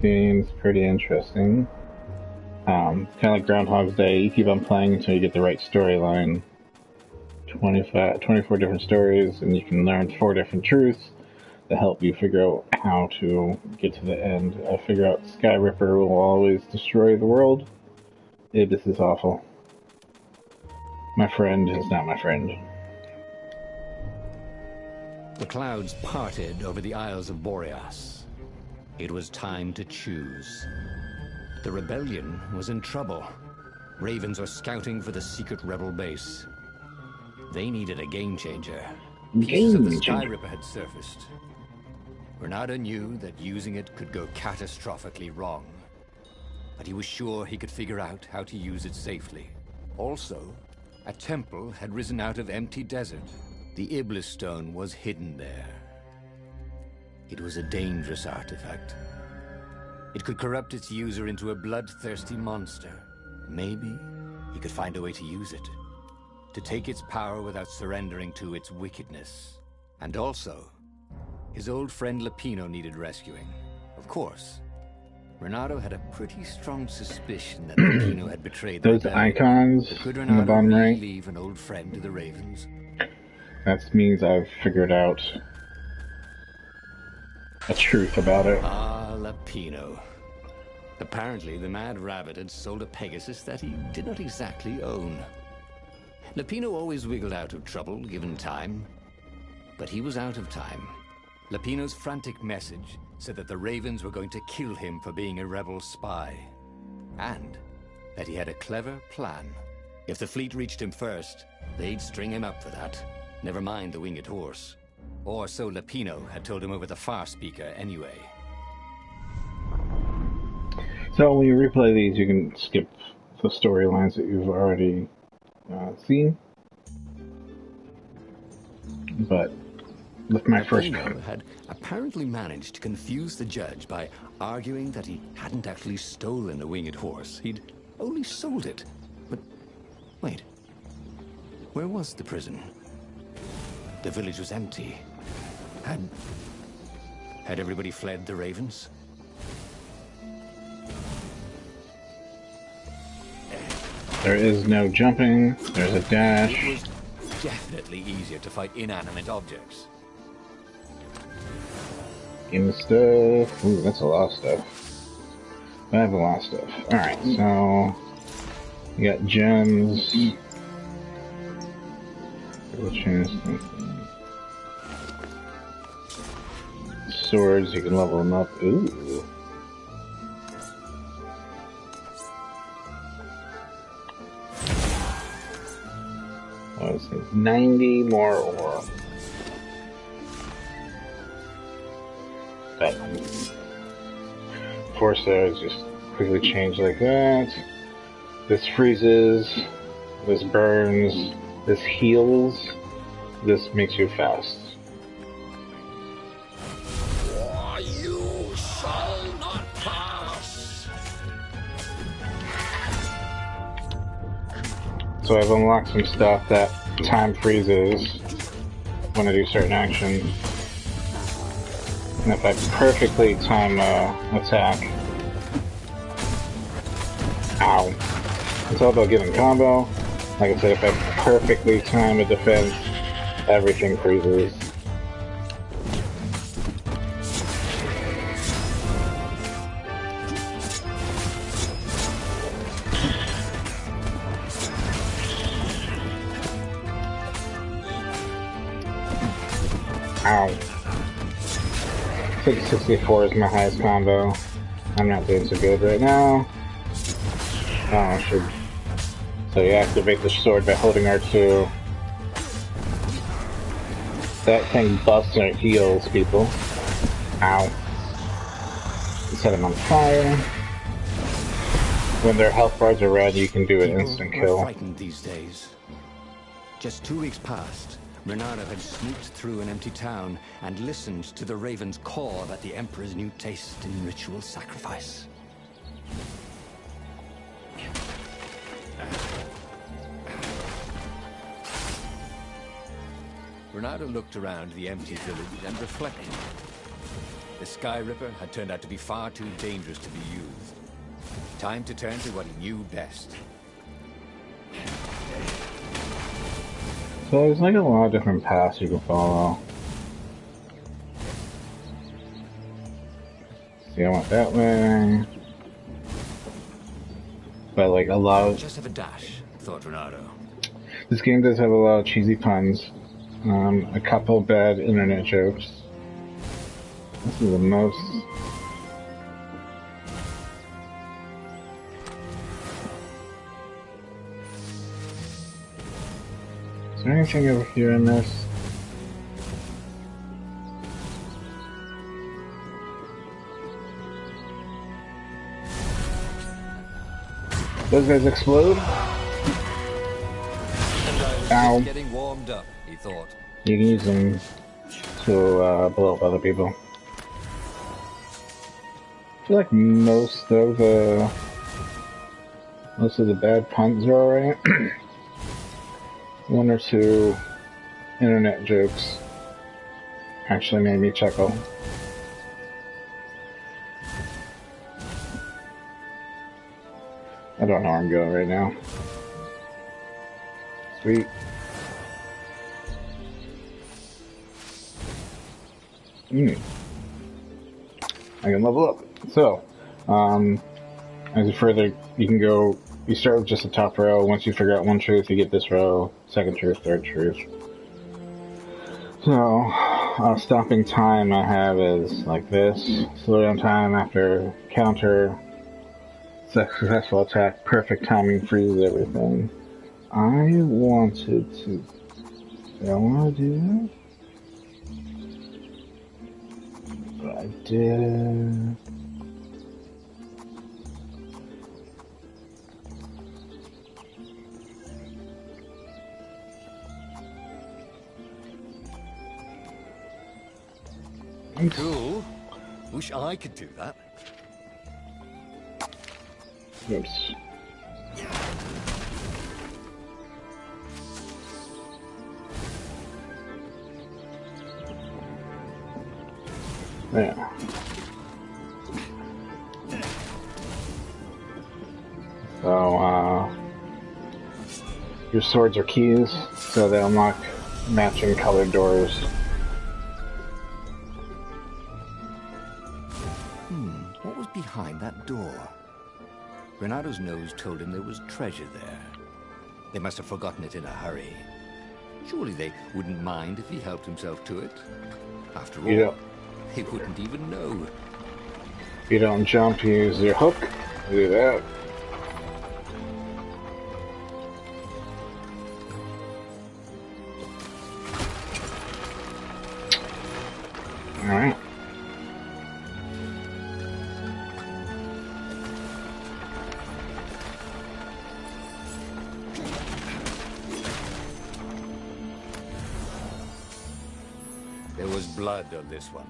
Seems pretty interesting. Kind of like Groundhog's Day, you keep on playing until you get the right storyline. 24 different stories, and you can learn 4 different truths to help you figure out how to get to the end. I figure out Sky Ripper will always destroy the world. This is awful. My friend is not my friend. The clouds parted over the Isles of Boreas. It was time to choose. The rebellion was in trouble. Ravens were scouting for the secret rebel base. They needed a game changer. Pieces of the Sky Ripper had surfaced. Renato knew that using it could go catastrophically wrong, but he was sure he could figure out how to use it safely. Also, a temple had risen out of empty desert. The Iblis stone was hidden there. It was a dangerous artifact. It could corrupt its user into a bloodthirsty monster. Maybe he could find a way to use it, to take its power without surrendering to its wickedness. And also, his old friend Lapino needed rescuing. Of course, Renato had a pretty strong suspicion that Lapino had betrayed those icons in the bottom right. Leave an old friend to the Ravens? That means I've figured out a truth about it. Ah, Lapino. Apparently, the Mad Rabbit had sold a Pegasus that he did not exactly own. Lapino always wiggled out of trouble, given time. But he was out of time. Lapino's frantic message said that the Ravens were going to kill him for being a rebel spy. And that he had a clever plan. If the fleet reached him first, they'd string him up for that. Never mind the winged horse. Or so Lapino had told him over the far speaker anyway. So when you replay these, you can skip the storylines that you've already seen. But with my first Lapino had apparently managed to confuse the judge by arguing that he hadn't actually stolen a winged horse. He'd only sold it. But wait, where was the prison? The village was empty. Had everybody fled the Ravens? There is no jumping. There's a dash. It was definitely easier to fight inanimate objects. Give me stuff. Ooh, that's a lot of stuff. I have a lot of stuff. Alright, so you got gems. Swords, you can level them up. Ooh. What is it? 90 more ore. But force there just quickly change like that. This freezes. This burns. This heals. This makes you fast. You shall not pass. So I've unlocked some stuff that time freezes when I do certain actions. And if I perfectly time attack, ow. It's all about getting combo. Like I said, if I perfectly time a defense, everything freezes. Ow. 664 is my highest combo. I'm not doing so good right now. Oh, I should. So you activate the sword by holding R2. That thing busts and it heals people. Ow. Set them on fire. When their health bars are red, you can do an instant kill. Frightened these days. Just 2 weeks passed. Renato had sneaked through an empty town and listened to the Ravens call about the Emperor's new taste in ritual sacrifice. Renato looked around the empty village and reflected. The Sky Ripper had turned out to be far too dangerous to be used. Time to turn to what he knew best. So there's like a lot of different paths you can follow. See, I went that way. But like a lot of... Just have a dash, thought Renato. This game does have a lot of cheesy puns. A couple bad internet jokes. This is the most... Is there anything over here in this? Those guys explode? Ow. Just getting warmed up, he thought. You can use them to blow up other people. I feel like most of the bad puns are alright. One or two internet jokes actually made me chuckle. I don't know where I'm going right now. Sweet. I can level up. So, as you further, you can go, you start with just the top row. Once you figure out one truth, you get this row, second truth, third truth. So, stopping time I have is like this. Slow down time after counter, successful attack, perfect timing, freezes everything. I wanted to, do I want to do that? But I did. Cool. Wish I could do that. Oops. Yeah. So, your swords are keys, so they unlock matching colored doors. What was behind that door? Renato's nose told him there was treasure there. They must have forgotten it in a hurry. Surely they wouldn't mind if he helped himself to it. After all, they wouldn't even know. If you don't jump, you use your hook. Do that. Alright. There was blood on this one,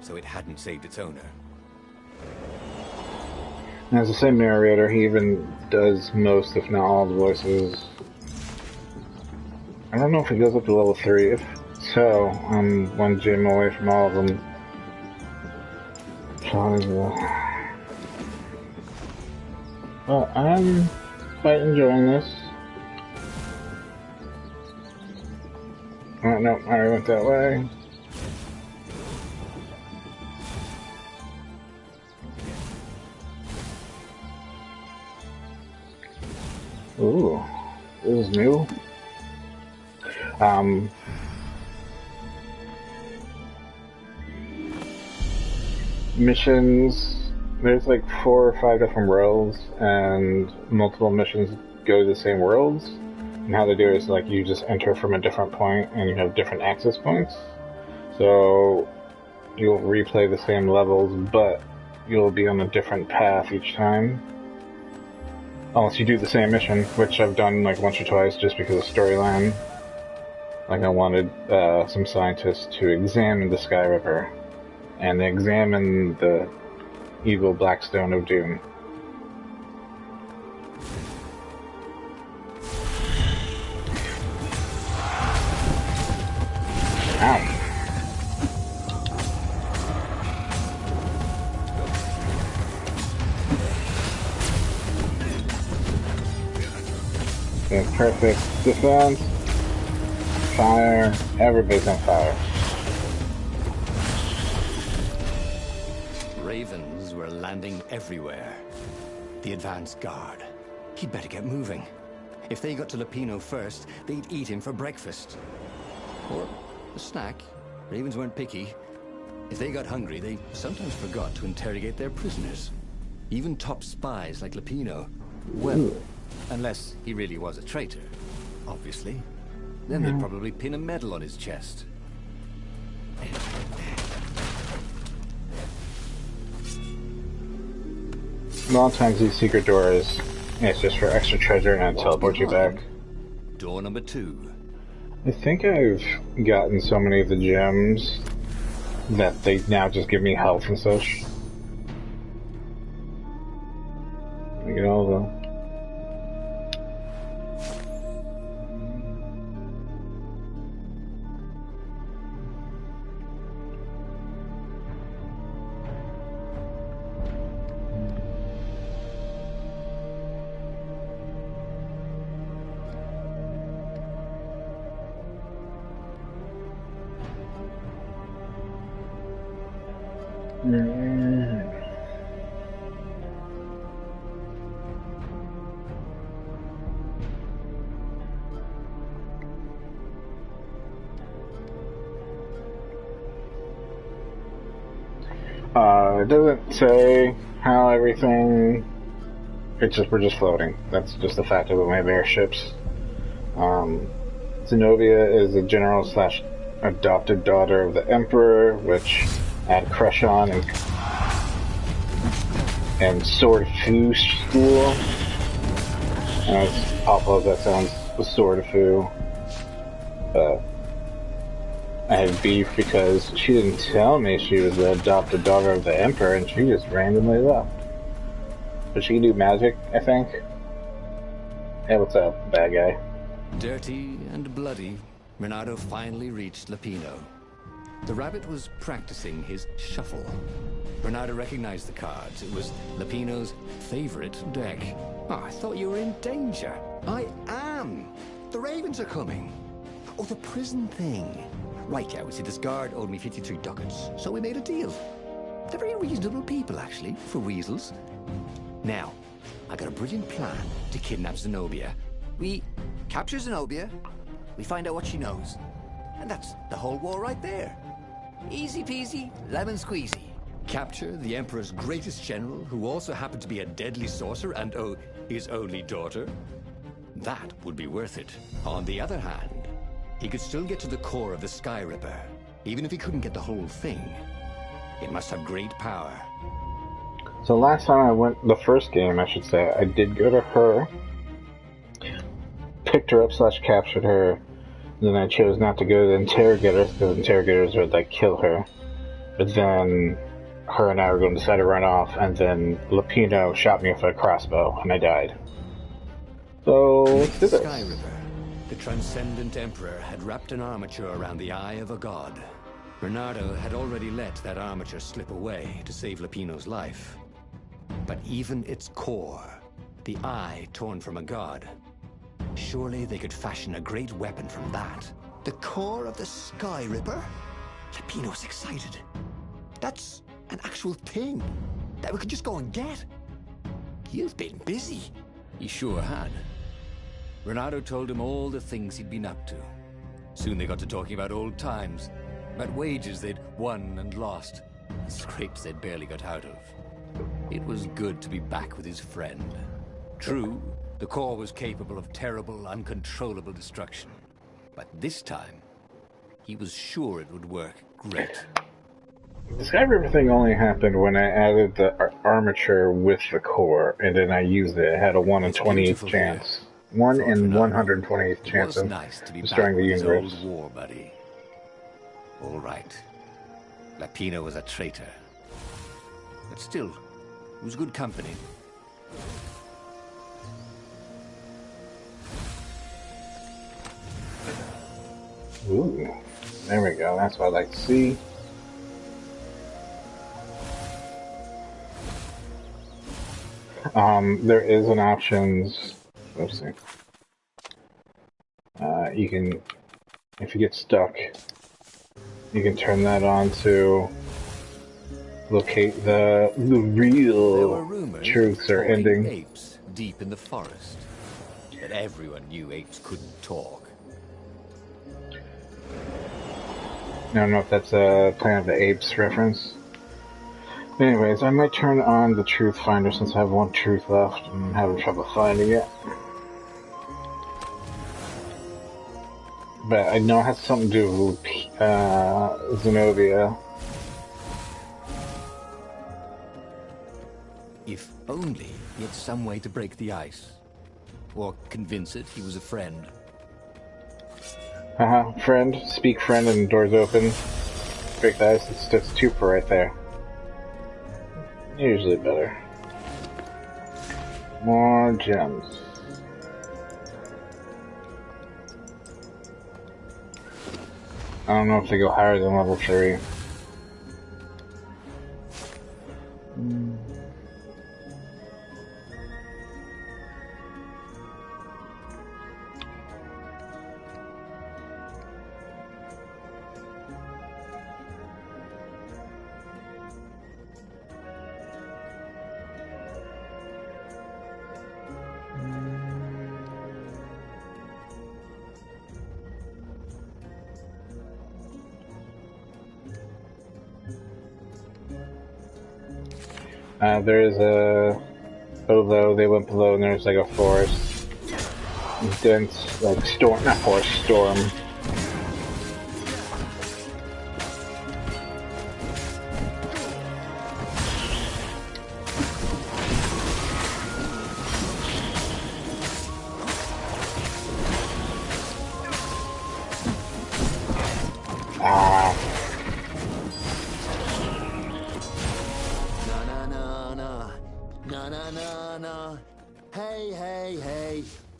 so it hadn't saved its owner. And it's the same narrator, he even does most, if not all, the voices. I don't know if it goes up to level 3. If so, I'm one gym away from all of them. But I'm quite enjoying this. Oh, no, I already went that way. Ooh, this is new. Missions, there's like 4 or 5 different worlds, and multiple missions go to the same worlds. And how they do it is like you just enter from a different point and you have different access points. So you'll replay the same levels, but you'll be on a different path each time. Unless you do the same mission, which I've done like once or twice just because of storyline. Like I wanted some scientists to examine the Sky Ripper, and they examine the evil Blackstone of Doom. Ow. in perfect defense. Fire. Everybody's on fire. Ravens were landing everywhere. The advance guard. He'd better get moving. If they got to Lupino first, they'd eat him for breakfast. Or a snack. Ravens weren't picky. If they got hungry, they sometimes forgot to interrogate their prisoners. Even top spies like Lupino. Well, unless he really was a traitor, obviously. Then they'd probably pin a medal on his chest. A lot of times these secret doors, it's just for extra treasure and teleport you back. Door number 2. I think I've gotten so many of the gems that they now just give me health and such. I get all of them. It doesn't say how everything. We're just floating. That's just the fact of the way of airships. Zenobia is the general / adopted daughter of the Emperor, which I had a crush on, and Sword Fu school. And as awful as that sounds, the Sword Fu. I had beef because she didn't tell me she was the adopted daughter of the Emperor, and she just randomly left. But she can do magic, I think. Hey, what's up, bad guy? Dirty and bloody, Renato finally reached Lupino. The rabbit was practicing his shuffle. Renato recognized the cards. It was Lupino's favorite deck. Oh, I thought you were in danger. I am. The Ravens are coming. Oh, the prison thing. Right, yeah, we see this guard owed me 53 ducats, so we made a deal. They're very reasonable people, actually, for weasels. Now, I got a brilliant plan to kidnap Zenobia. We capture Zenobia, we find out what she knows, and that's the whole war right there. Easy peasy, lemon squeezy. Capture the Emperor's greatest general, who also happened to be a deadly sorcerer and, oh, his only daughter. That would be worth it. On the other hand, he could still get to the core of the Sky Ripper, even if he couldn't get the whole thing. It must have great power. So last time I went, the first game I should say, I did go to her, picked her up / captured her, then I chose not to go to the interrogators because the interrogators would like kill her. But then her and I were going to decide to run off, and then Lupino shot me with a crossbow and I died. So let's do this. Sky Ripper. The transcendent Emperor had wrapped an armature around the eye of a god. Bernardo had already let that armature slip away to save Lupino's life. But even its core, the eye torn from a god, surely they could fashion a great weapon from that. The core of the Sky Ripper? Lupino's excited. That's an actual thing that we could just go and get. You've been busy. He sure had. Renato told him all the things he'd been up to. Soon they got to talking about old times, about wages they'd won and lost, and scrapes they'd barely got out of. It was good to be back with his friend. True, the core was capable of terrible, uncontrollable destruction. But this time, he was sure it would work great. The Sky River thing only happened when I added the armature with the core, and then I used it. It had a 1 in 20th chance. 1 in 120th chance of destroying the universe. Old war buddy. All right. Lupino was a traitor. But still, it was good company. Ooh, there we go. That's what I like to see. There is an options. Let's see. you can, if you get stuck, you can turn that on to locate the real truths or ending. Apes deep in the forest, but everyone knew apes couldn't talk. I don't know if that's a Planet of the Apes reference. Anyways, I might turn on the truth finder since I have one truth left and I'm having trouble finding it. But I know it has something to do with Zenobia. If only he had some way to break the ice. Or convince it he was a friend. Friend. Speak friend and doors open. Break the ice. It's Tuper right there. Usually better. More gems. I don't know if they go higher than level 3. There is a... Although they went below and there's like a forest. Dense, like storm, not forest, storm.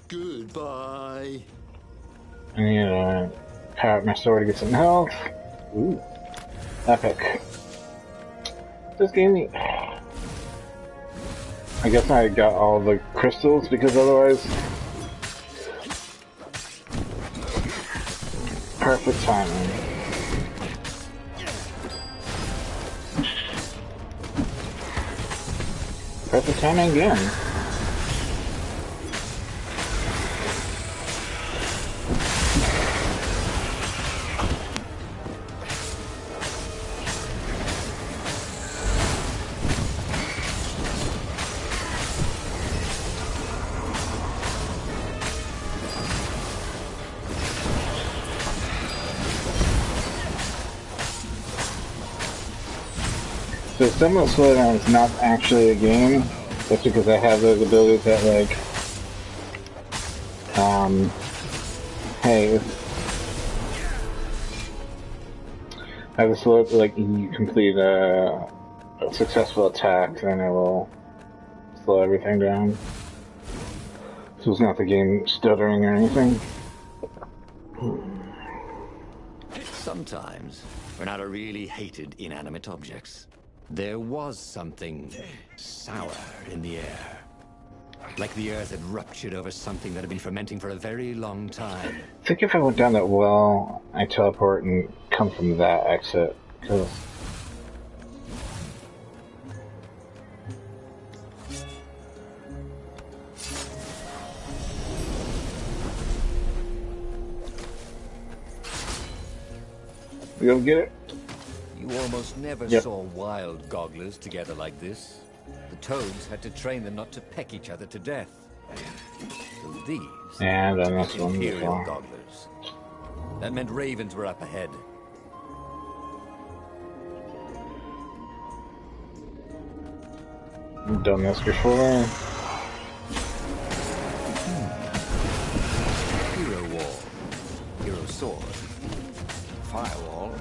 Goodbye. I need to power up my sword to get some health. Ooh. Epic. This game... I guess I got all the crystals because otherwise... Perfect timing. Perfect timing again. So some of the slowdown is not actually a game, that's because I have those abilities that like, hey, I have a slow, like you complete a successful attack, then it will slow everything down. So it's not the game stuttering or anything. Sometimes we're not really hated inanimate objects. There was something sour in the air. Like the earth had ruptured over something that had been fermenting for a very long time. I think if I went down that well, I teleport and come from that exit, because... We go get it? You almost never saw wild gogglers together like this. The toads had to train them not to peck each other to death. So these and then this one imperial gogglers. That meant ravens were up ahead. I've done this before. Hero wall. Hero sword. Firewall.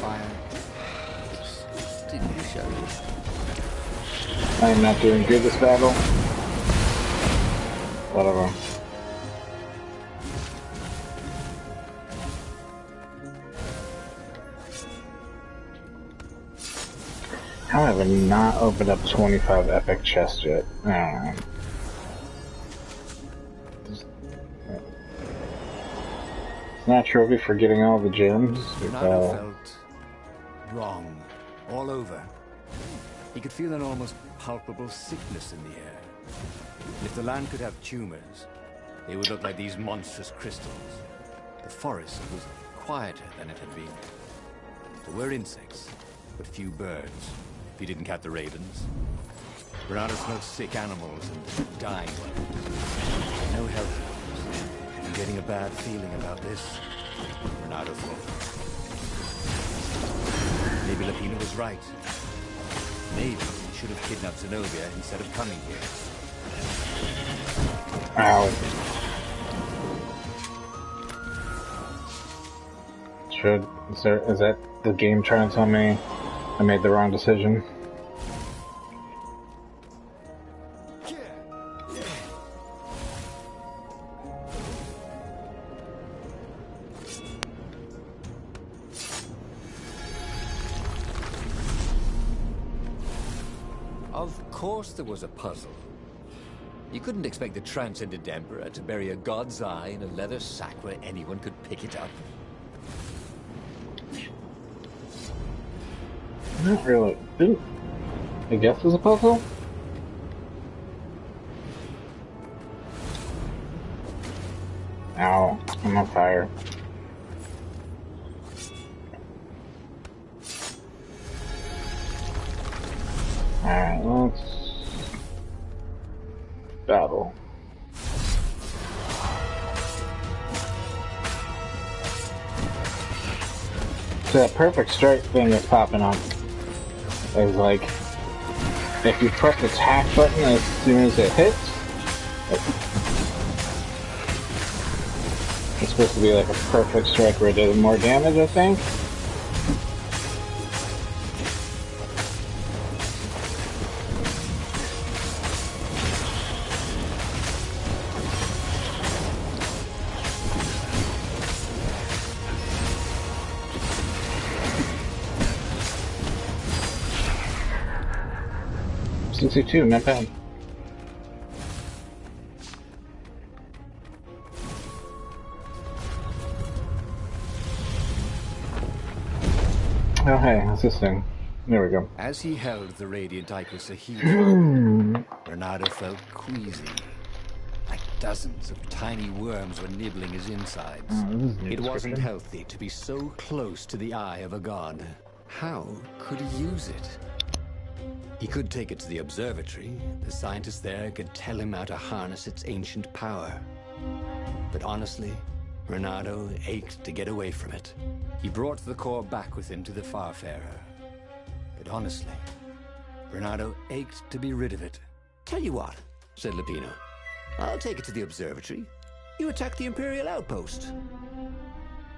Fire. Didn't you show you? I am not doing good this battle. Whatever. How have I not opened up 25 epic chests yet? I don't know. not a trophy for getting all the gems. Renato felt wrong all over. He could feel an almost palpable sickness in the air. And if the land could have tumors, they would look like these monstrous crystals. The forest was quieter than it had been. There were insects, but few birds, if you didn't count the ravens. Renato smelled sick animals and dying ones. No healthy ones. I'm getting a bad feeling about this, Renato thought. Maybe Lapina was right. Maybe he should have kidnapped Zenobia instead of coming here. Ow. Is that the game trying to tell me I made the wrong decision? Of course there was a puzzle. You couldn't expect the Transcendent Emperor to bury a god's eye in a leather sack where anyone could pick it up. Not really. I guess it's a puzzle? Ow, I'm on fire. Alright, let's battle. So that perfect strike thing that's popping up is like, if you press the attack button as soon as it hits, it's supposed to be like a perfect strike where it does more damage, I think. 62, not bad. Oh hey, what's this thing? There we go. As he held the radiant icosahedron, Renato felt queasy. Like dozens of tiny worms were nibbling his insides. It wasn't healthy to be so close to the eye of a god. How could he use it? He could take it to the observatory. The scientists there could tell him how to harness its ancient power. But honestly, Renato ached to get away from it. He brought the core back with him to the Farfarer. But honestly, Renato ached to be rid of it. Tell you what, said Lapino. I'll take it to the observatory. You attack the Imperial Outpost.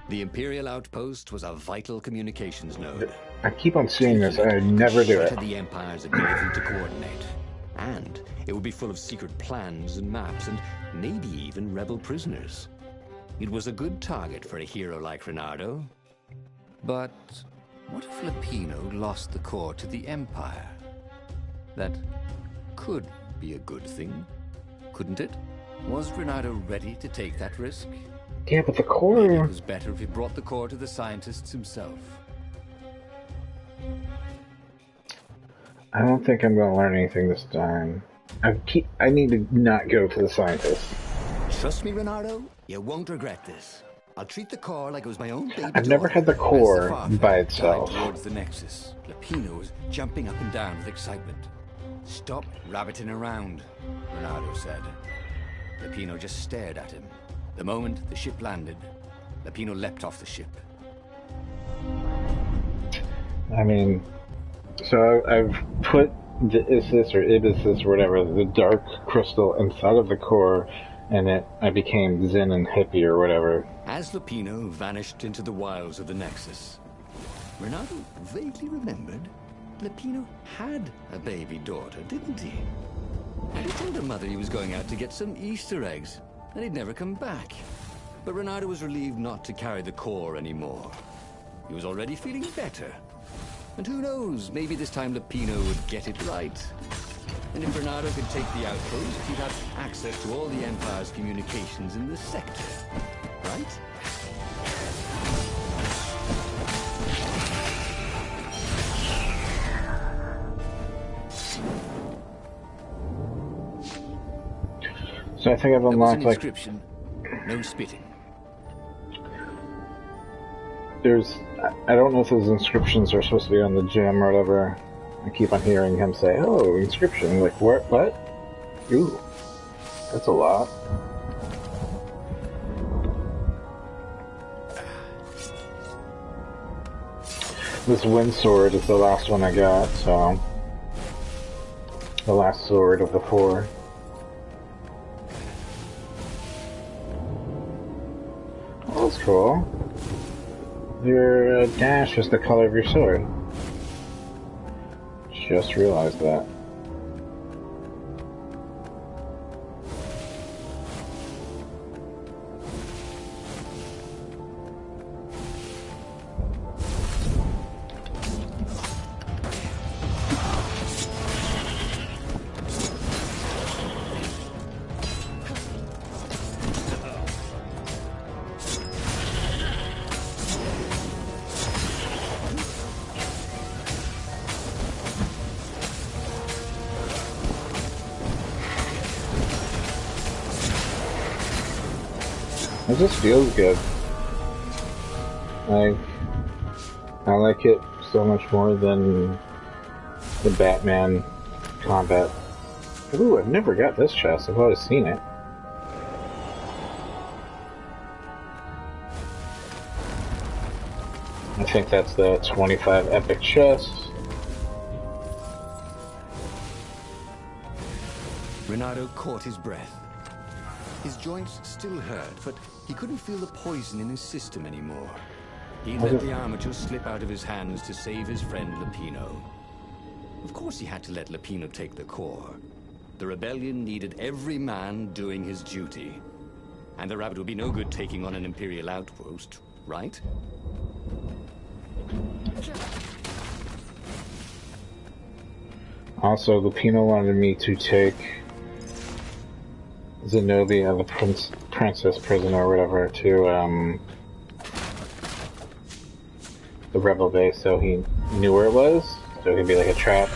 The Imperial Outpost was a vital communications node. I keep on seeing this, I never do it. The Empire's ability to coordinate. And it would be full of secret plans and maps, and maybe even rebel prisoners. It was a good target for a hero like Renato. But what if Lapino lost the core to the Empire? That could be a good thing, couldn't it? Was Renato ready to take that risk? Yeah, but the core... Maybe it was better if he brought the core to the scientists himself. I don't think I'm going to learn anything this time. I need to not go to the scientists. Trust me, Renato, you won't regret this. I'll treat the core like it was my own baby. I've never had the core by itself. Towards the Nexus, Lapino was jumping up and down with excitement. Stop rabbiting around, Renato said. Lapino just stared at him. The moment the ship landed, Lapino leapt off the ship. I mean, so I've put the Isis or Ibisis or whatever, the dark crystal inside of the core, and I became Zen and hippie or whatever. As Lapino vanished into the wilds of the Nexus, Renato vaguely remembered Lapino had a baby daughter, didn't he? And he told her mother he was going out to get some Easter eggs, and he'd never come back. But Renato was relieved not to carry the core anymore. He was already feeling better. And who knows, maybe this time Lapino would get it right. And if Renato could take the outpost, he'd have access to all the Empire's communications in the sector. Right? So I think I've There was an unlocked, like, inscription, no spitting. there's... I don't know if those inscriptions are supposed to be on the gem or whatever. I keep on hearing him say, oh, inscription. Like, what? Ooh. That's a lot. This wind sword is the last one I got, so... The last sword of the 4. Oh, that's cool. Your dash is the color of your sword. Just realized that. It just feels good. I like it so much more than the Batman combat. Ooh, I've never got this chest. I've always seen it. I think that's the 25 epic chest. Renato caught his breath. His joints still hurt, but he couldn't feel the poison in his system anymore. He let the armature slip out of his hands to save his friend Lupino. Of course he had to let Lupino take the core. The rebellion needed every man doing his duty. And the rabbit would be no good taking on an Imperial outpost, right? Also, Lupino wanted me to take Zenobia, the princess prisoner or whatever, to the rebel base, so he knew where it was, so it could be like a trap.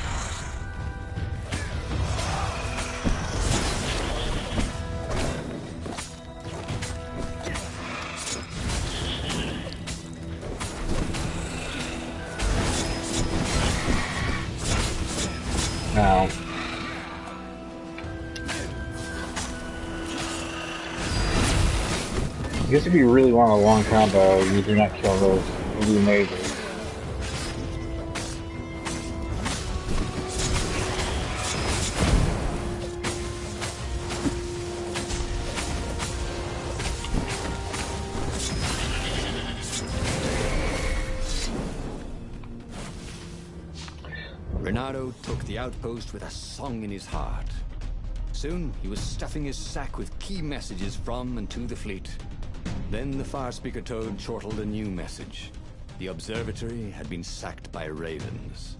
Now, I guess if you really want a long combo, you do not kill those blue mages. Renato took the outpost with a song in his heart. Soon, he was stuffing his sack with key messages from and to the fleet. Then the fire speaker toad chortled a new message. The observatory had been sacked by ravens.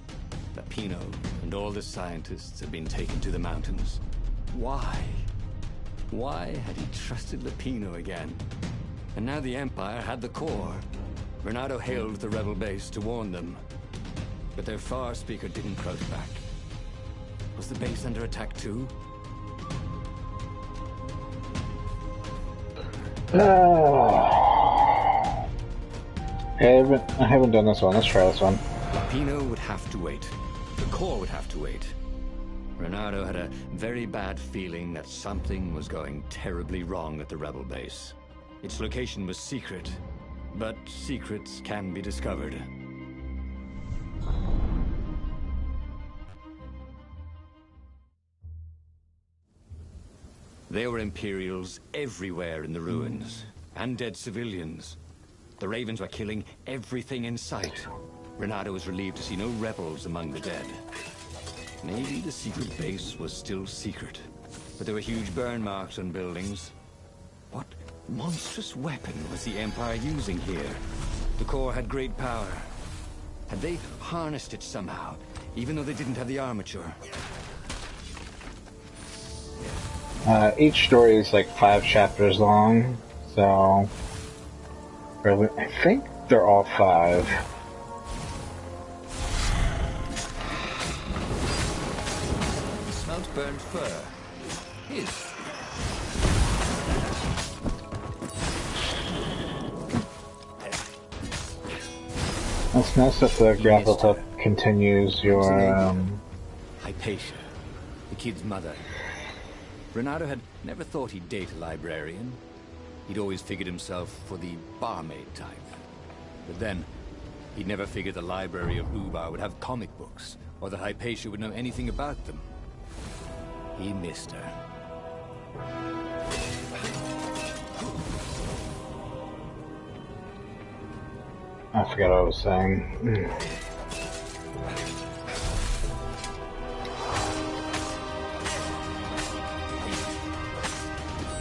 Lupino and all the scientists had been taken to the mountains. Why? Why had he trusted Lupino again? And now the Empire had the core. Renato hailed the rebel base to warn them. But their far speaker didn't crouch back. Was the base under attack too? I haven't done this one. Let's try this one. Lupino would have to wait. The core would have to wait. Renato had a very bad feeling that something was going terribly wrong at the rebel base. Its location was secret, but secrets can be discovered. There were Imperials everywhere in the ruins, and dead civilians. The Ravens were killing everything in sight. Renato was relieved to see no rebels among the dead. Maybe the secret base was still secret, but there were huge burn marks on buildings. What monstrous weapon was the Empire using here? The core had great power. Had they harnessed it somehow, even though they didn't have the armature? Each story is like 5 chapters long, so I think they're all 5. He smelt burned fur. His. It's nice that the grapple hook continues your, Hypatia, the kid's mother. Renato had never thought he'd date a librarian. He'd always figured himself for the barmaid type. But then, he'd never figured the library of Ubar would have comic books, or that Hypatia would know anything about them. He missed her. I forgot what I was saying.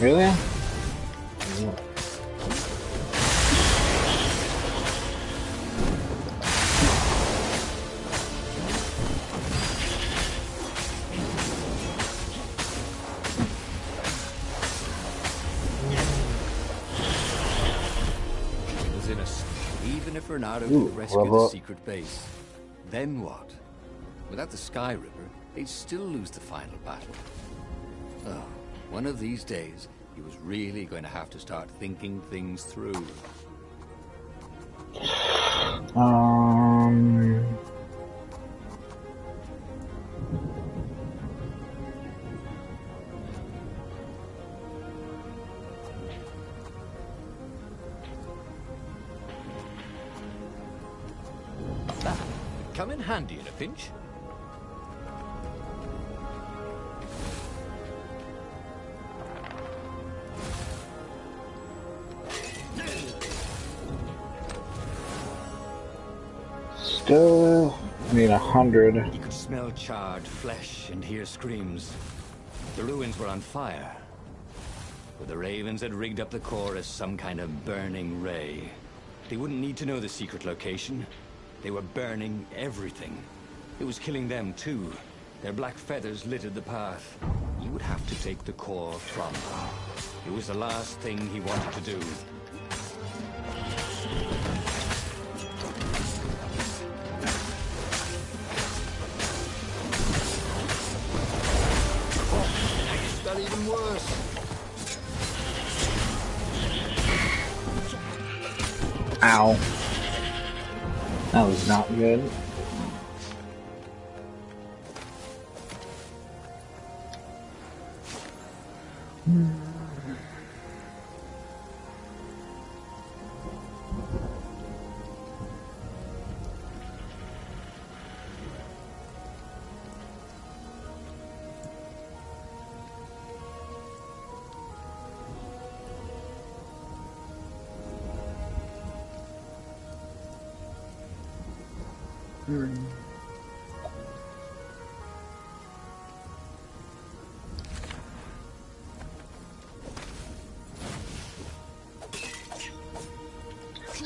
Really? Even if Renato could rescue the secret base, then what? Without the Sky Ripper, they'd still lose the final battle. Oh, one of these days, he was really going to have to start thinking things through. That would come in handy in a pinch. Still need 100. He could smell charred flesh and hear screams. The ruins were on fire, but the Ravens had rigged up the core as some kind of burning ray. They wouldn't need to know the secret location. They were burning everything. It was killing them too. Their black feathers littered the path. He would have to take the core from them. It was the last thing he wanted to do. Even worse. Ow. That was not good.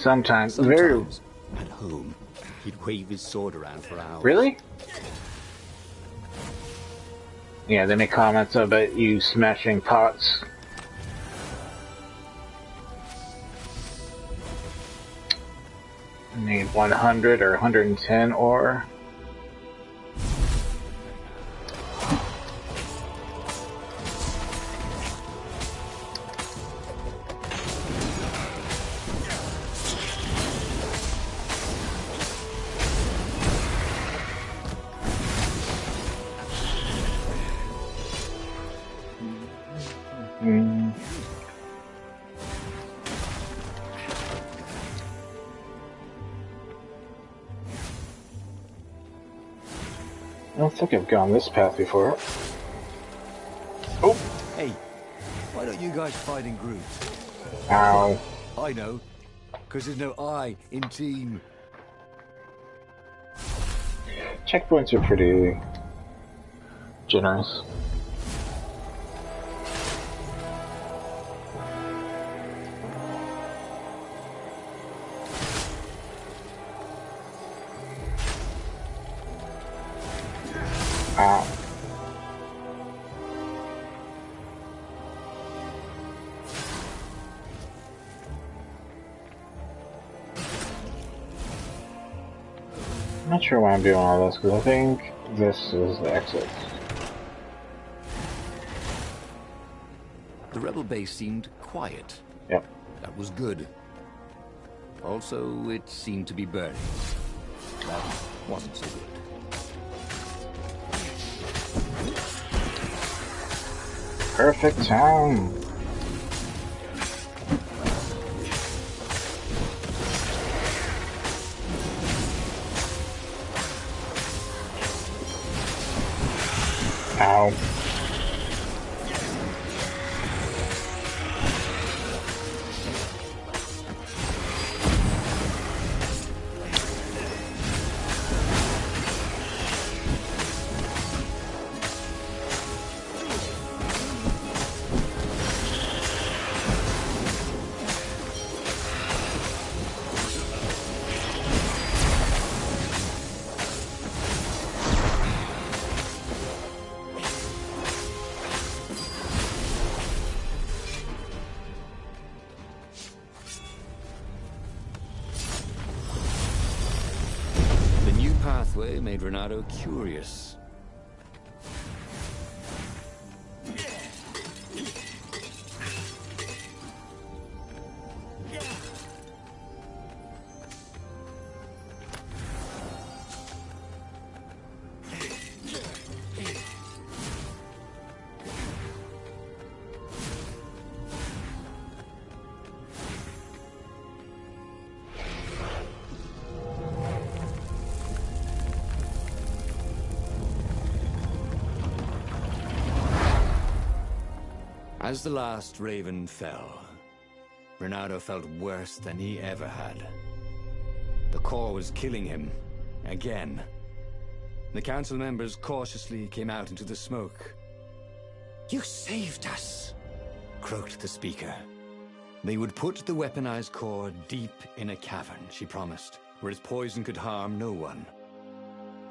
Sometimes very at home, he'd wave his sword around for hours. Really? Yeah, they make comments about you smashing pots. I need 100 or 110 ore. I don't think I've gone this path before. Oh! Hey, why don't you guys fight in groups? Ow. I know, because there's no I in team. Checkpoints are pretty generous. Ow. I'm not sure why I'm doing all this, because I think this is the exit. The rebel base seemed quiet. Yep. That was good. Also, it seemed to be burning. that wasn't so good. Perfect time. Ow. Pathway made Renato curious. As the last raven fell, Renato felt worse than he ever had. The core was killing him, again. The council members cautiously came out into the smoke. "You saved us," croaked the speaker. They would put the weaponized core deep in a cavern, she promised, where its poison could harm no one.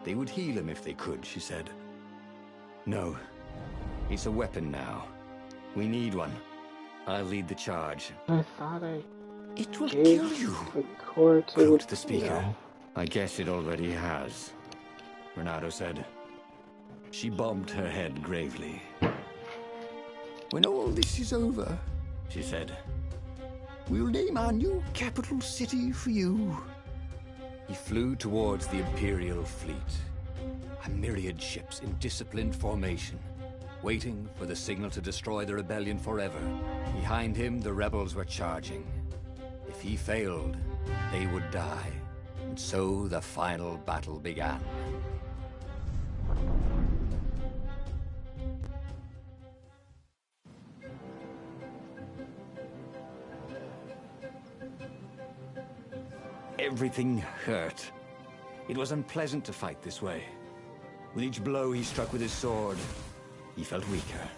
They would heal him if they could, she said. No, it's a weapon now. We need one. I'll lead the charge. I thought I It will gave kill you, the core to croaked the speaker. Yeah. I guess it already has, Renato said. She bobbed her head gravely. When all this is over, she said, we'll name our new capital city for you. He flew towards the Imperial fleet, a myriad ships in disciplined formation, waiting for the signal to destroy the rebellion forever. Behind him, the rebels were charging. If he failed, they would die. And so the final battle began. Everything hurt. It was unpleasant to fight this way. With each blow he struck with his sword, he felt weaker.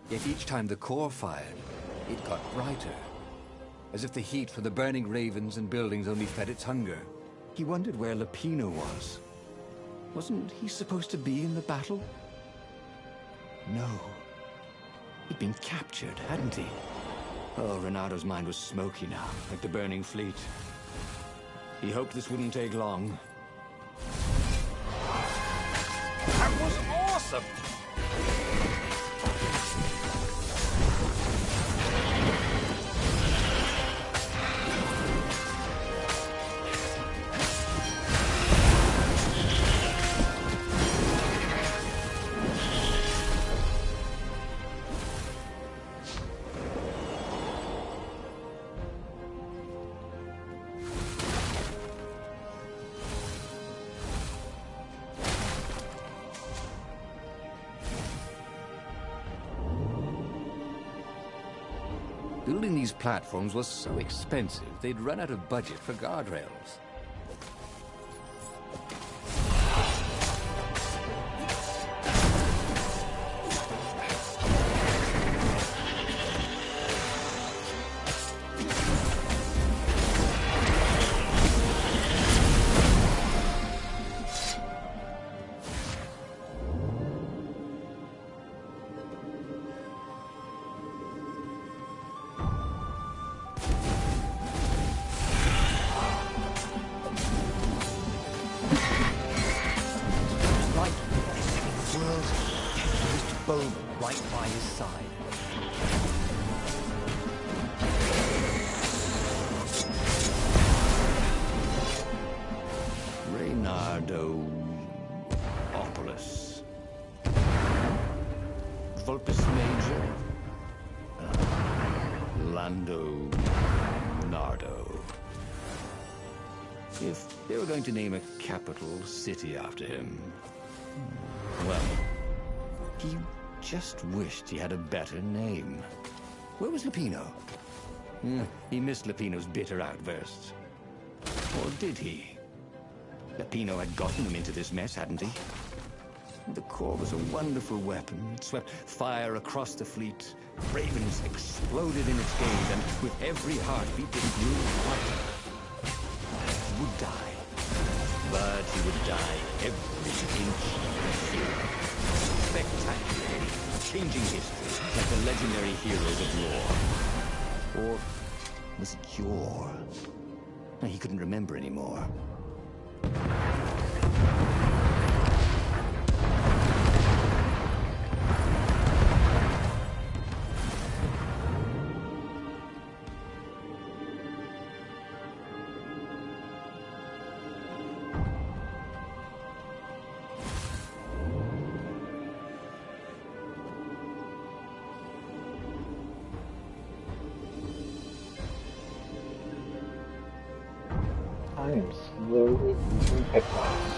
Yet each time the core fired, it got brighter. As if the heat from the burning ravens and buildings only fed its hunger. He wondered where Lapino was. Wasn't he supposed to be in the battle? No. He'd been captured, hadn't he? Oh, Renato's mind was smoky now, like the burning fleet. He hoped this wouldn't take long. That was awesome! Building these platforms was so expensive, they'd run out of budget for guardrails. Right by his side. Vulpus Major? Lando Nardo. If they were going to name a capital city after him, well, he just wished he had a better name. Where was Lupino? He missed Lupino's bitter outbursts. Or did he? Lupino had gotten him into this mess, hadn't he? The core was a wonderful weapon. It swept fire across the fleet. Ravens exploded in its gaze, and with every heartbeat it grew hotter. He would die. But he would die every inch he could. Spectacularly, changing history like the legendary heroes of yore. Or was it yore? He couldn't remember anymore. I am slowly losing headphones.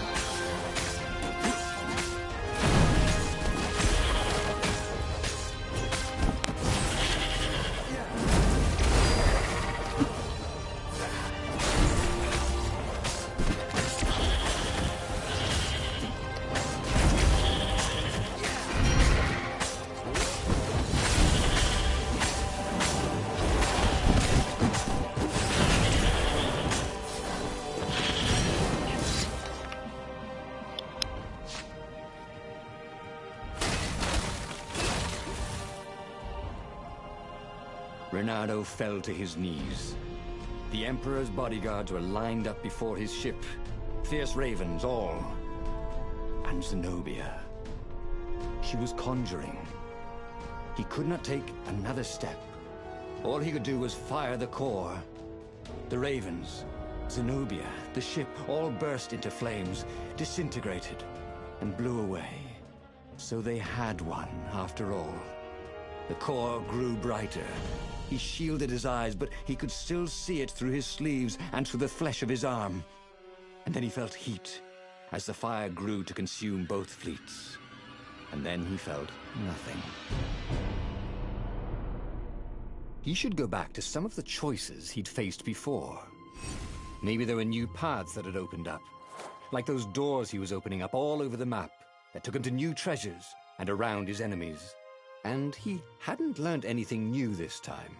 Reynardo fell to his knees. The Emperor's bodyguards were lined up before his ship. Fierce ravens, all. And Zenobia. She was conjuring. He could not take another step. All he could do was fire the core. The ravens, Zenobia, the ship, all burst into flames, disintegrated, and blew away. So they had one, after all. The core grew brighter. He shielded his eyes, but he could still see it through his sleeves and through the flesh of his arm. And then he felt heat, as the fire grew to consume both fleets. And then he felt nothing. He should go back to some of the choices he'd faced before. Maybe there were new paths that had opened up, like those doors he was opening up all over the map that took him to new treasures and around his enemies. And he hadn't learned anything new this time.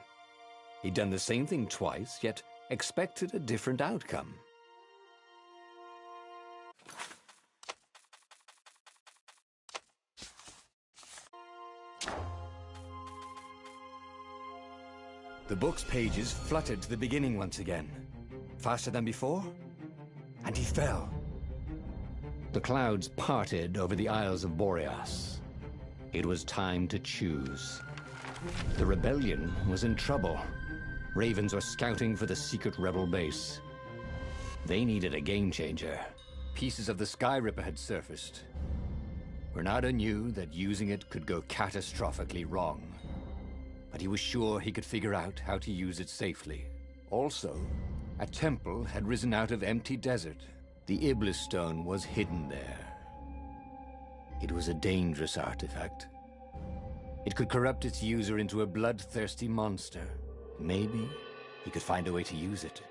He'd done the same thing twice, yet expected a different outcome. The book's pages fluttered to the beginning once again. Faster than before? And he fell. The clouds parted over the Isles of Boreas. It was time to choose. The rebellion was in trouble. Ravens were scouting for the secret rebel base. They needed a game changer. Pieces of the Sky Ripper had surfaced. Reynardo knew that using it could go catastrophically wrong. But he was sure he could figure out how to use it safely. Also, a temple had risen out of empty desert. The Iblis stone was hidden there. It was a dangerous artifact. It could corrupt its user into a bloodthirsty monster. Maybe he could find a way to use it,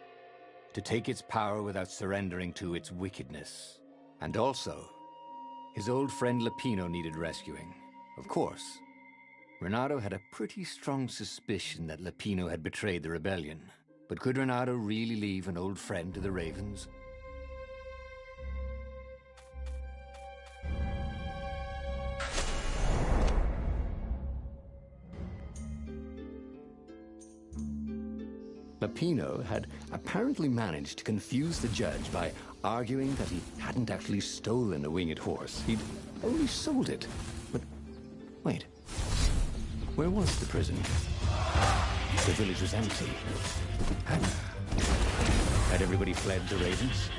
to take its power without surrendering to its wickedness. And also, his old friend Lupino needed rescuing. Of course, Reynardo had a pretty strong suspicion that Lupino had betrayed the rebellion. But could Reynardo really leave an old friend to the Ravens? Lupino had apparently managed to confuse the judge by arguing that he hadn't actually stolen a winged horse. He'd only sold it. But wait, where was the prison? The village was empty. Had everybody fled the Ravens?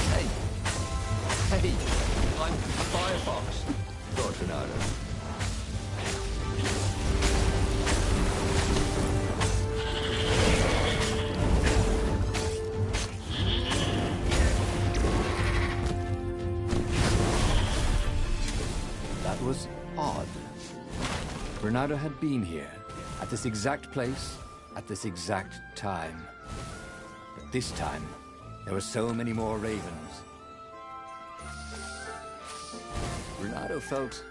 Hey! Hey! I'm Firefox. thought, Renato. That was odd. Renato had been here, at this exact place, at this exact time. But this time, there were so many more ravens. Renato felt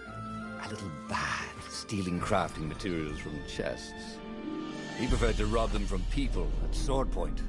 a little bad stealing crafting materials from chests. He preferred to rob them from people at sword point.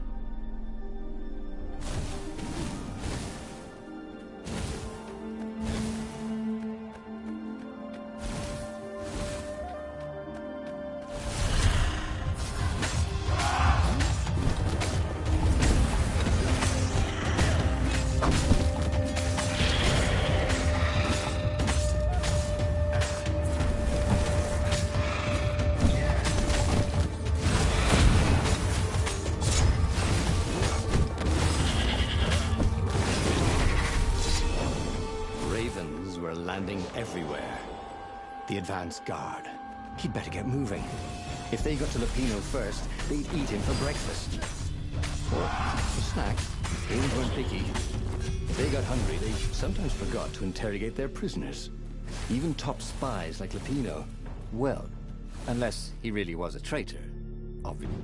Everywhere. The advance guard. He'd better get moving. If they got to Lupino first, they'd eat him for breakfast. Or for snack. Aliens weren't picky. If they got hungry, they sometimes forgot to interrogate their prisoners. Even top spies like Lupino. Well, unless he really was a traitor.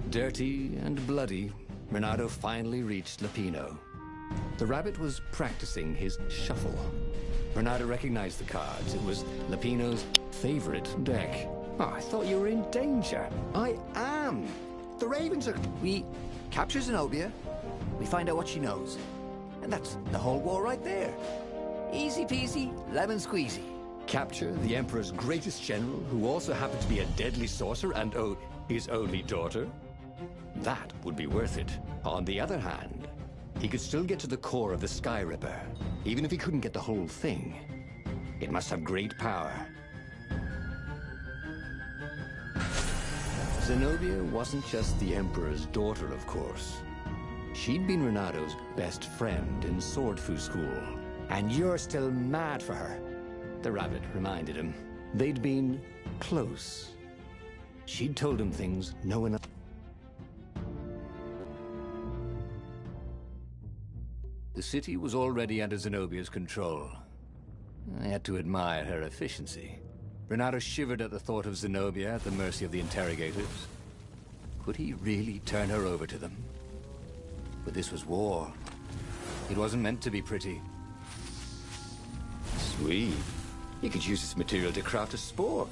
Dirty and bloody, Renato finally reached Lupino. The rabbit was practicing his shuffle. Renato recognized the cards. It was Lupino's favorite deck. Oh, I thought you were in danger. I am. The Ravens are... We capture Zenobia. We find out what she knows. And that's the whole war right there. Easy peasy, lemon squeezy. Capture the Emperor's greatest general, who also happened to be a deadly sorcerer and, oh, his only daughter? That would be worth it. On the other hand, he could still get to the core of the Sky Ripper, even if he couldn't get the whole thing. It must have great power. Zenobia wasn't just the Emperor's daughter, of course. She'd been Renato's best friend in Sword Fu school. And you're still mad for her, the rabbit reminded him. They'd been close. She'd told him things no one else. The city was already under Zenobia's control. I had to admire her efficiency. Renato shivered at the thought of Zenobia at the mercy of the interrogators. Could he really turn her over to them? But this was war. It wasn't meant to be pretty. Sweet. You could use this material to craft a spork.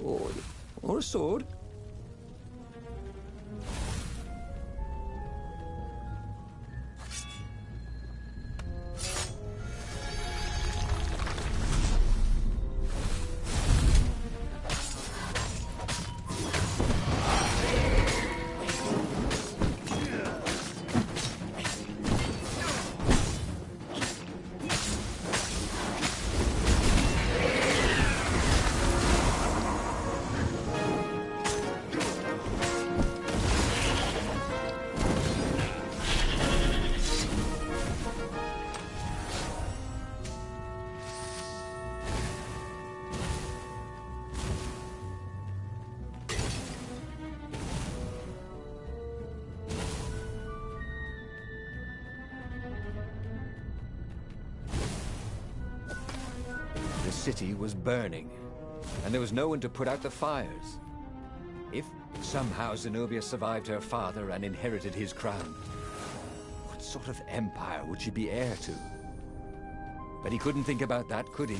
Or a sword. The city was burning, and there was no one to put out the fires. If somehow Zenobia survived her father and inherited his crown, what sort of empire would she be heir to? But he couldn't think about that, could he?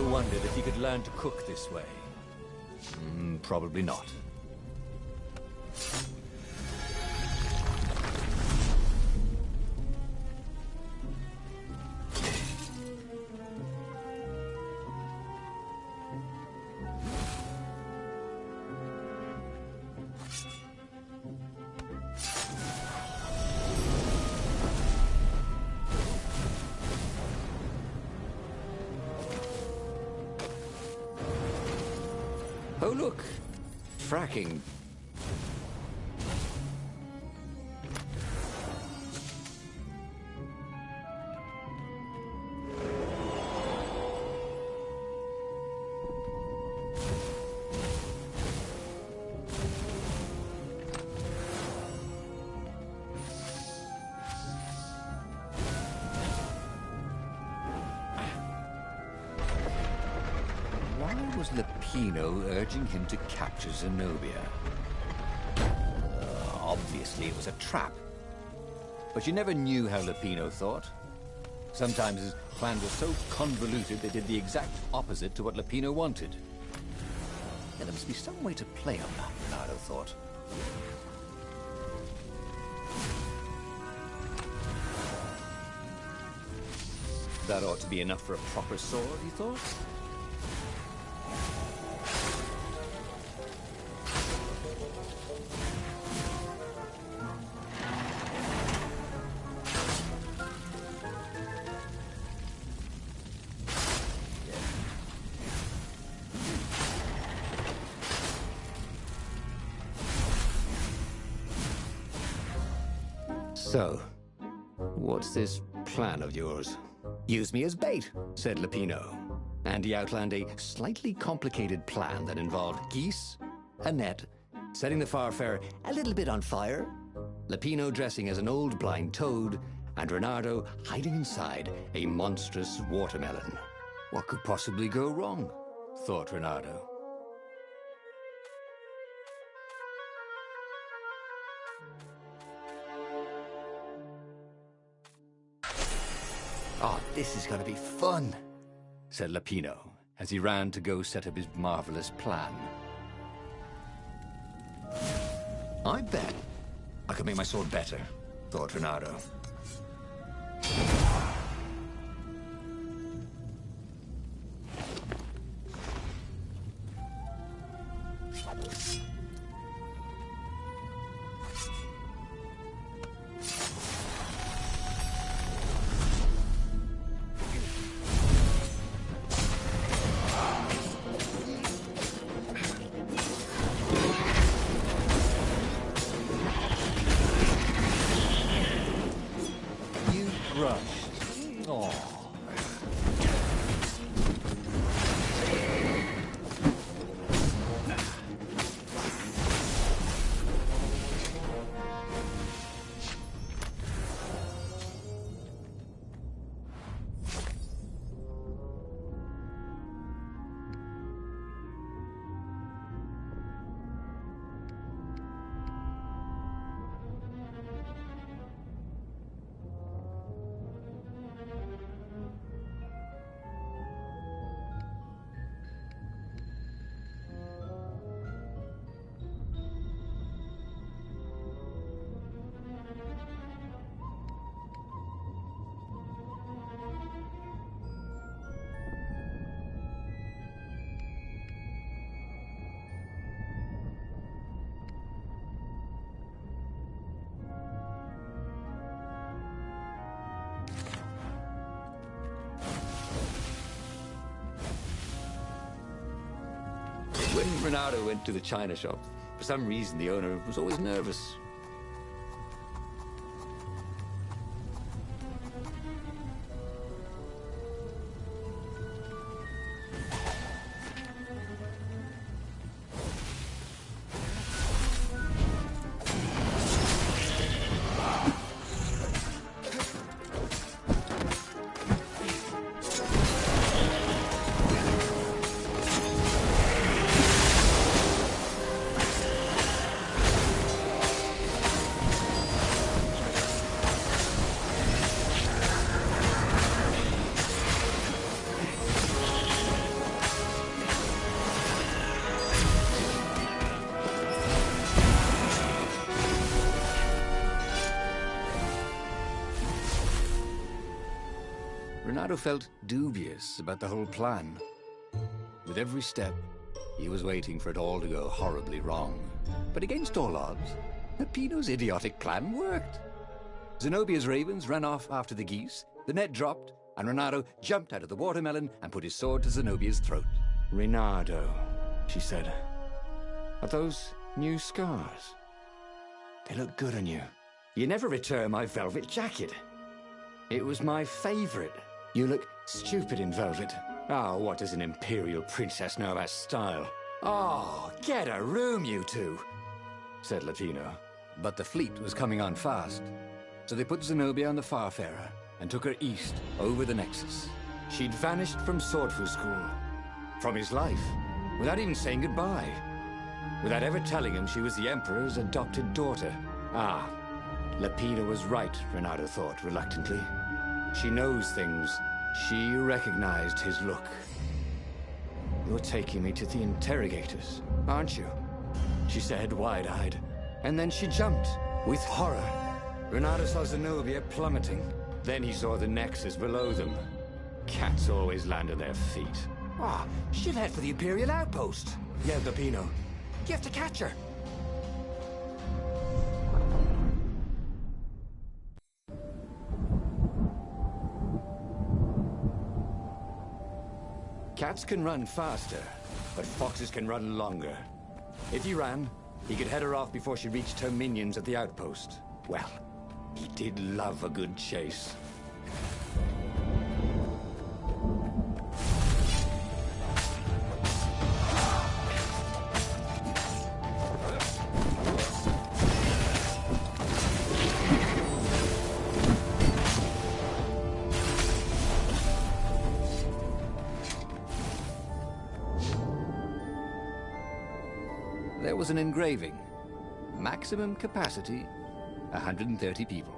Wondered if he could learn to cook this way. Probably not. Oh, look. Fracking. Why was Lupino urging him to capture Zenobia? Obviously, it was a trap. But you never knew how Lupino thought. Sometimes his plans were so convoluted they did the exact opposite to what Lupino wanted. There must be some way to play on that, Renato thought. That ought to be enough for a proper sword, he thought. So, what's this plan of yours? Use me as bait, said Lupino. And he outlined a slightly complicated plan that involved geese, a net, setting the Farfarer a little bit on fire, Lupino dressing as an old blind toad, and Renato hiding inside a monstrous watermelon. What could possibly go wrong? Thought Renato. Oh, this is gonna be fun, said Lupino, as he ran to go set up his marvelous plan. I bet I could make my sword better, thought Renato. When Renato went to the china shop, for some reason the owner was always nervous. Renato felt dubious about the whole plan. With every step, he was waiting for it all to go horribly wrong. But against all odds, Lupino's idiotic plan worked. Zenobia's ravens ran off after the geese, the net dropped, and Renato jumped out of the watermelon and put his sword to Zenobia's throat. Renato, she said. Are those new scars? They look good on you. You never returned my velvet jacket. It was my favorite. You look stupid in velvet. Oh, what does an imperial princess know about style? Oh, get a room, you two, said Latino. But the fleet was coming on fast, so they put Zenobia on the Farfarer and took her east, over the Nexus. She'd vanished from Swordfu School, from his life, without even saying goodbye, without ever telling him she was the Emperor's adopted daughter. Ah, Lapina was right, Renato thought reluctantly. She knows things. She recognized his look. You're taking me to the interrogators, aren't you? She said, wide-eyed. And then she jumped, with horror. Renato saw Zenobia plummeting. Then he saw the Nexus below them. Cats always land on their feet. Ah, she'll head for the Imperial outpost, yelled Lapino. You have to catch her. Cats can run faster, but foxes can run longer. If he ran, he could head her off before she reached her minions at the outpost. Well, he did love a good chase. There was an engraving. Maximum capacity, 130 people.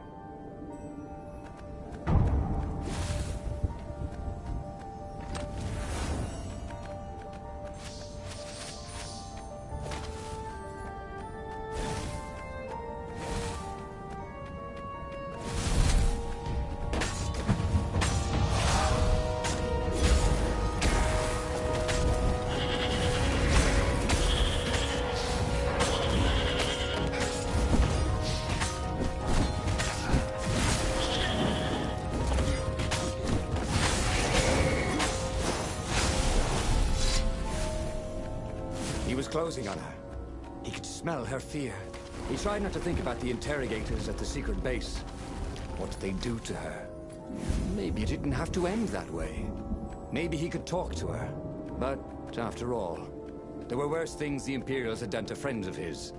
He was closing on her. He could smell her fear. He tried not to think about the interrogators at the secret base. What did they do to her? Maybe it didn't have to end that way. Maybe he could talk to her. But, after all, there were worse things the Imperials had done to friends of his.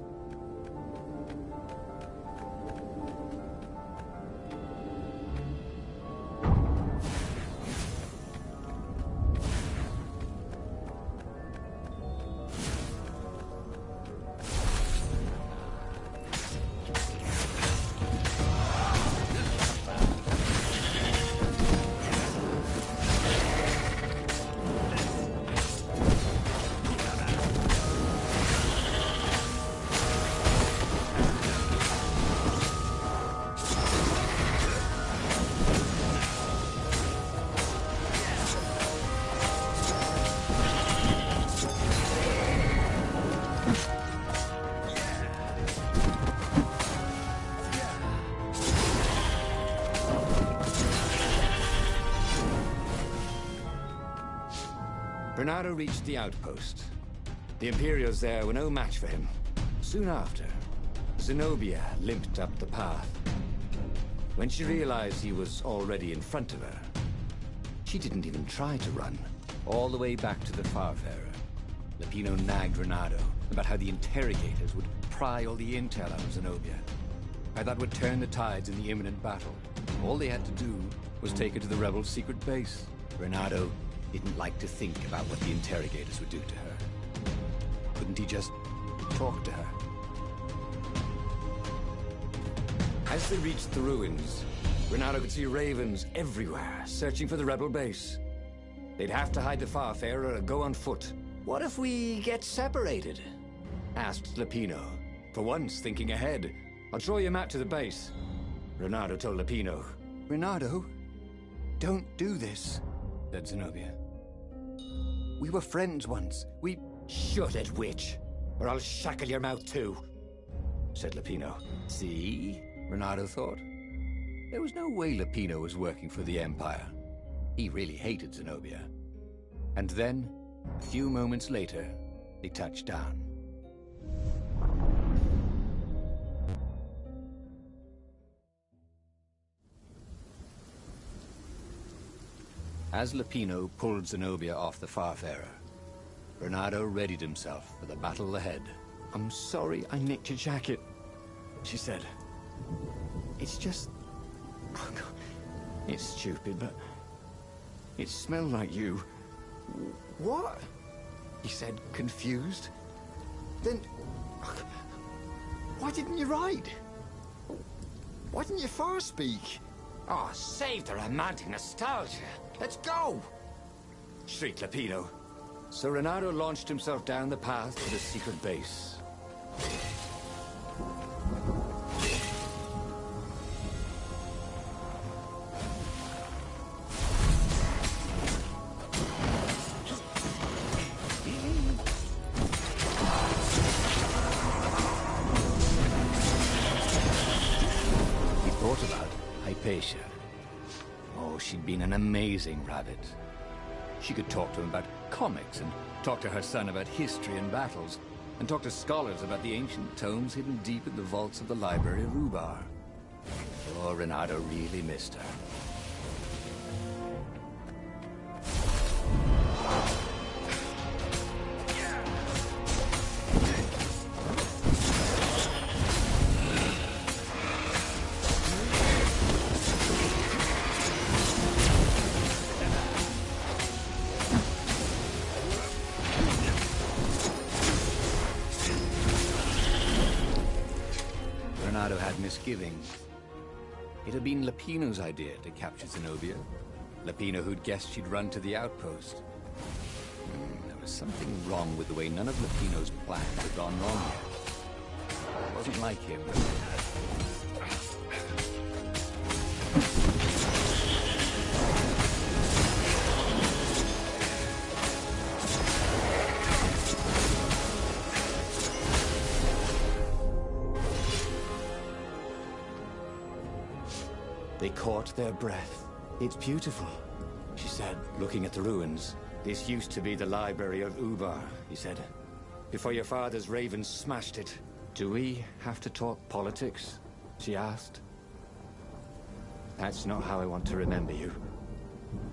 Bernardo reached the outpost. The Imperials there were no match for him. Soon after, Zenobia limped up the path. When she realized he was already in front of her, she didn't even try to run. All the way back to the Farfarer, Lapino nagged Renato about how the interrogators would pry all the intel out of Zenobia. How that would turn the tides in the imminent battle. All they had to do was take her to the rebels' secret base. Renato didn't like to think about what the interrogators would do to her. Couldn't he just talk to her? As they reached the ruins, Renato could see ravens everywhere, searching for the rebel base. They'd have to hide the Farfarer or go on foot. What if we get separated? Asked Lapino, for once thinking ahead. I'll draw you a map to the base. Renato told Lapino. Renato, don't do this, said Zenobia. We were friends once. We... Shut it, witch, or I'll shackle your mouth too, said Lapino. See? Renato thought. There was no way Lapino was working for the Empire. He really hated Zenobia. And then, a few moments later, They touched down. As Lupino pulled Zenobia off the Farfarer, Bernardo readied himself for the battle ahead. "I'm sorry I nicked your jacket," she said. "It's just... oh God. It's stupid, but it smelled like you." "What?" he said, confused. "Then... why didn't you ride? Why didn't you far speak?" Oh, save the romantic nostalgia. Let's go! shrieked Lupino. So Renato launched himself down the path to the secret base. He thought about Hypatia. Oh, she'd been an amazing rabbit. She could talk to him about comics, and talk to her son about history and battles, and talk to scholars about the ancient tomes hidden deep in the vaults of the Library of Ubar. Oh, Renato really missed her. Renato had misgivings. It had been Lupino's idea to capture Zenobia. Lupino who'd guessed she'd run to the outpost. There was something wrong with the way none of Lupino's plans had gone wrong yet. It wasn't like him. They caught their breath. "It's beautiful," she said, looking at the ruins. "This used to be the Library of Ubar," he said, "before your father's ravens smashed it." "Do we have to talk politics?" she asked. "That's not how I want to remember you,"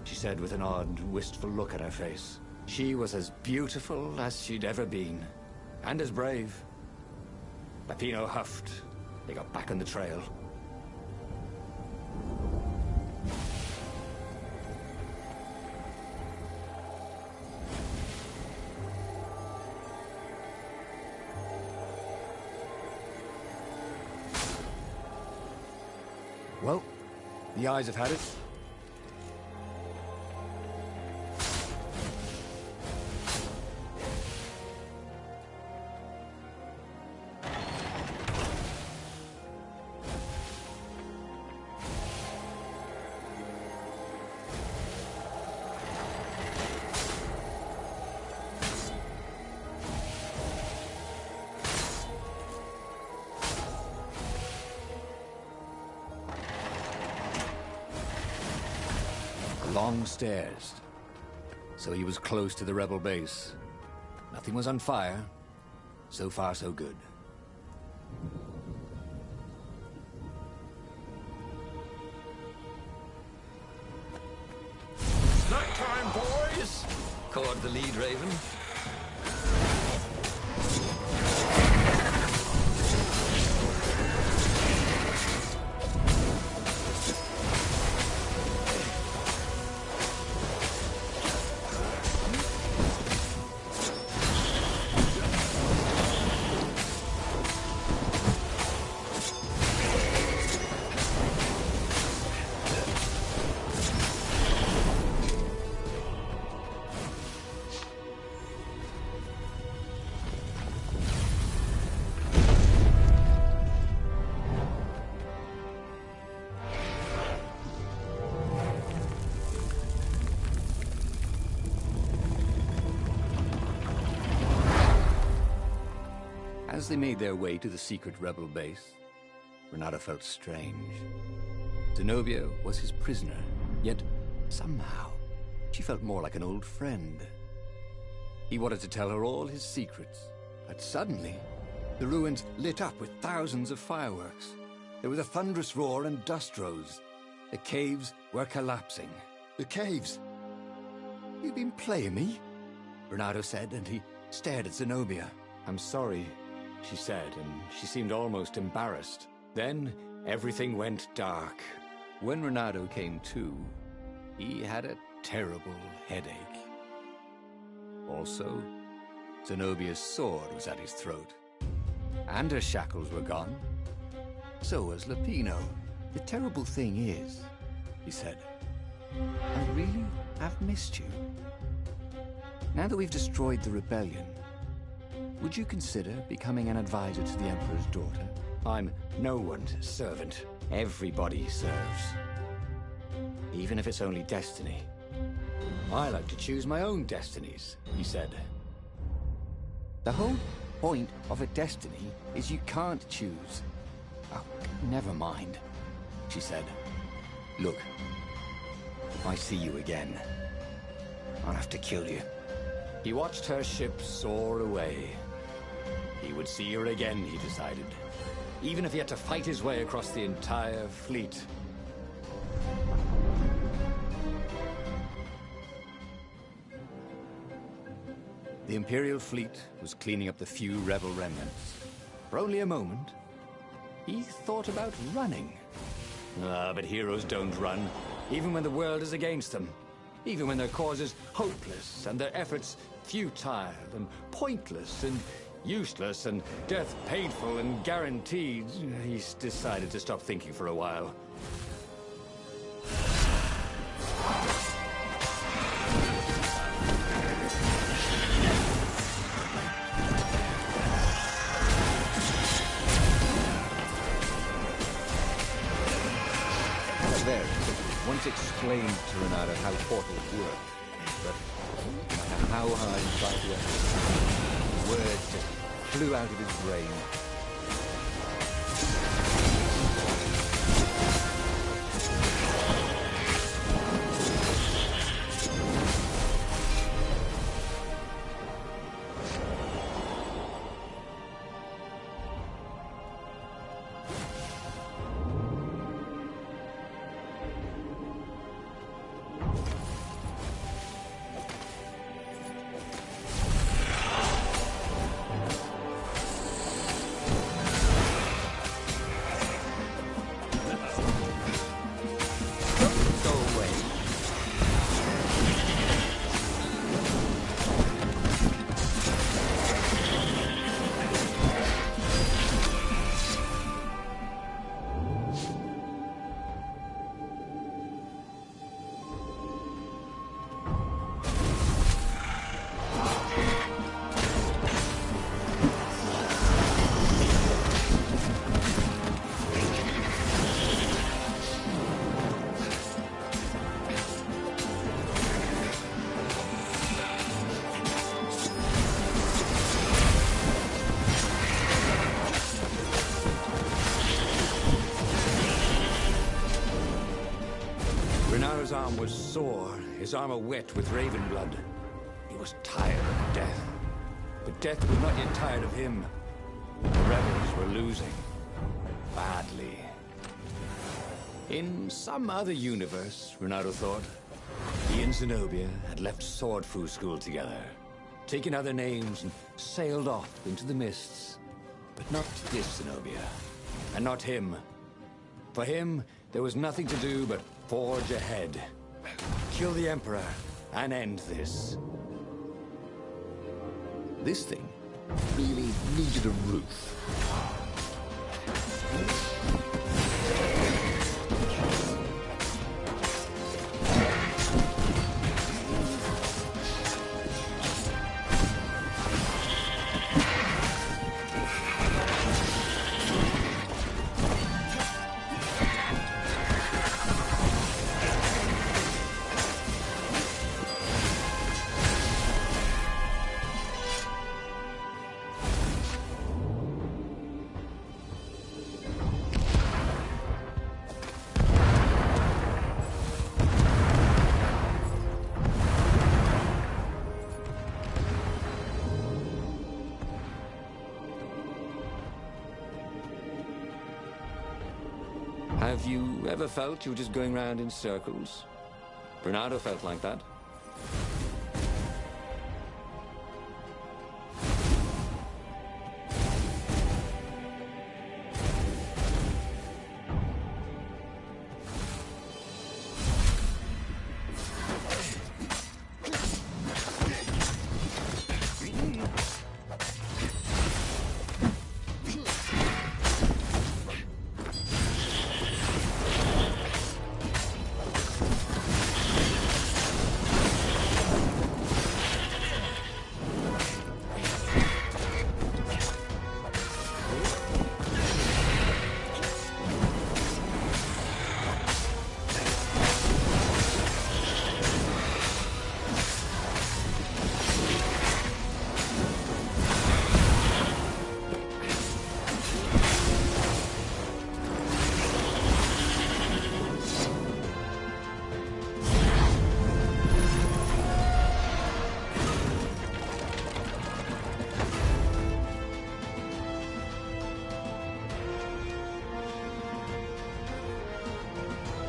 she said with an odd, wistful look at her face. She was as beautiful as she'd ever been, and as brave. Lupino huffed. They got back on the trail. Well, the eyes have had it. Long stairs. So he was close to the rebel base. Nothing was on fire. So far, so good. Nighttime, boys! Called the lead raven. As they made their way to the secret rebel base, Renato felt strange. Zenobia was his prisoner, yet somehow she felt more like an old friend. He wanted to tell her all his secrets. But suddenly, the ruins lit up with thousands of fireworks. There was a thunderous roar and dust rose. The caves were collapsing. The caves! You've been playing me? Renato said, and he stared at Zenobia. I'm sorry, she said, and she seemed almost embarrassed. Then, everything went dark. When Renato came to, he had a terrible headache. Also, Zenobia's sword was at his throat. And her shackles were gone. So was Lupino. The terrible thing is, he said, I really have missed you. Now that we've destroyed the rebellion, would you consider becoming an advisor to the Emperor's daughter? I'm no one's servant. Everybody serves. Even if it's only destiny. I like to choose my own destinies, he said. The whole point of a destiny is you can't choose. Oh, never mind, she said. Look, if I see you again, I'll have to kill you. He watched her ship soar away. He would see her again, he decided. Even if he had to fight his way across the entire fleet. The Imperial fleet was cleaning up the few rebel remnants. For only a moment, he thought about running. But heroes don't run, even when the world is against them. Even when their cause is hopeless, and their efforts futile, and pointless, and useless, and death painful and guaranteed. He's decided to stop thinking for a while. Once explained to Renato how portals work, but no matter how hard he tried to explain, words just flew out of his brain. Renato's arm was sore, his armor wet with raven blood. He was tired of death. But death was not yet tired of him. The rebels were losing. Badly. In some other universe, Renato thought, he and Zenobia had left sword fu school together, taken other names and sailed off into the mists. But not this Zenobia, and not him. For him, there was nothing to do but forge ahead. Kill the Emperor and end this. This thing really needed a roof. Have you ever felt you were just going round in circles? Bernardo felt like that.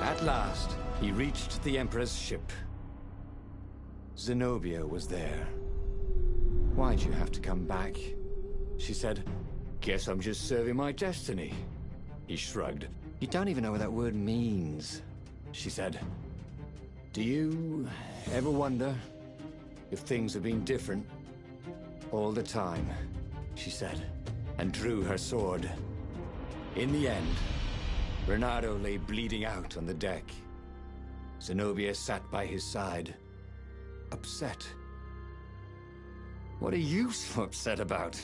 At last, he reached the Emperor's ship. Zenobia was there. Why'd you have to come back? She said, guess I'm just serving my destiny. He shrugged. You don't even know what that word means. She said, do you ever wonder if things have been different all the time? She said, and drew her sword. In the end, Bernardo lay bleeding out on the deck. Zenobia sat by his side, upset. What are you so upset about?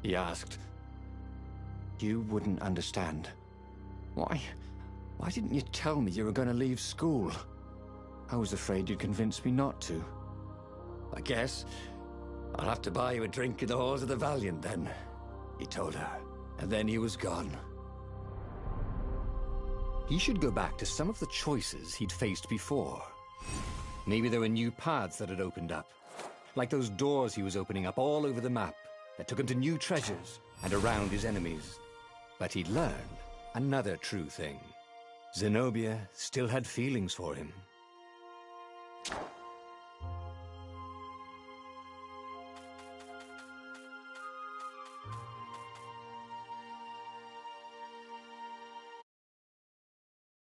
He asked. You wouldn't understand. Why didn't you tell me you were going to leave school? I was afraid you'd convince me not to. I guess I'll have to buy you a drink in the halls of the Valiant then, he told her, and then he was gone. He should go back to some of the choices he'd faced before. Maybe there were new paths that had opened up, like those doors he was opening up all over the map that took him to new treasures and around his enemies. But he'd learned another true thing. Zenobia still had feelings for him.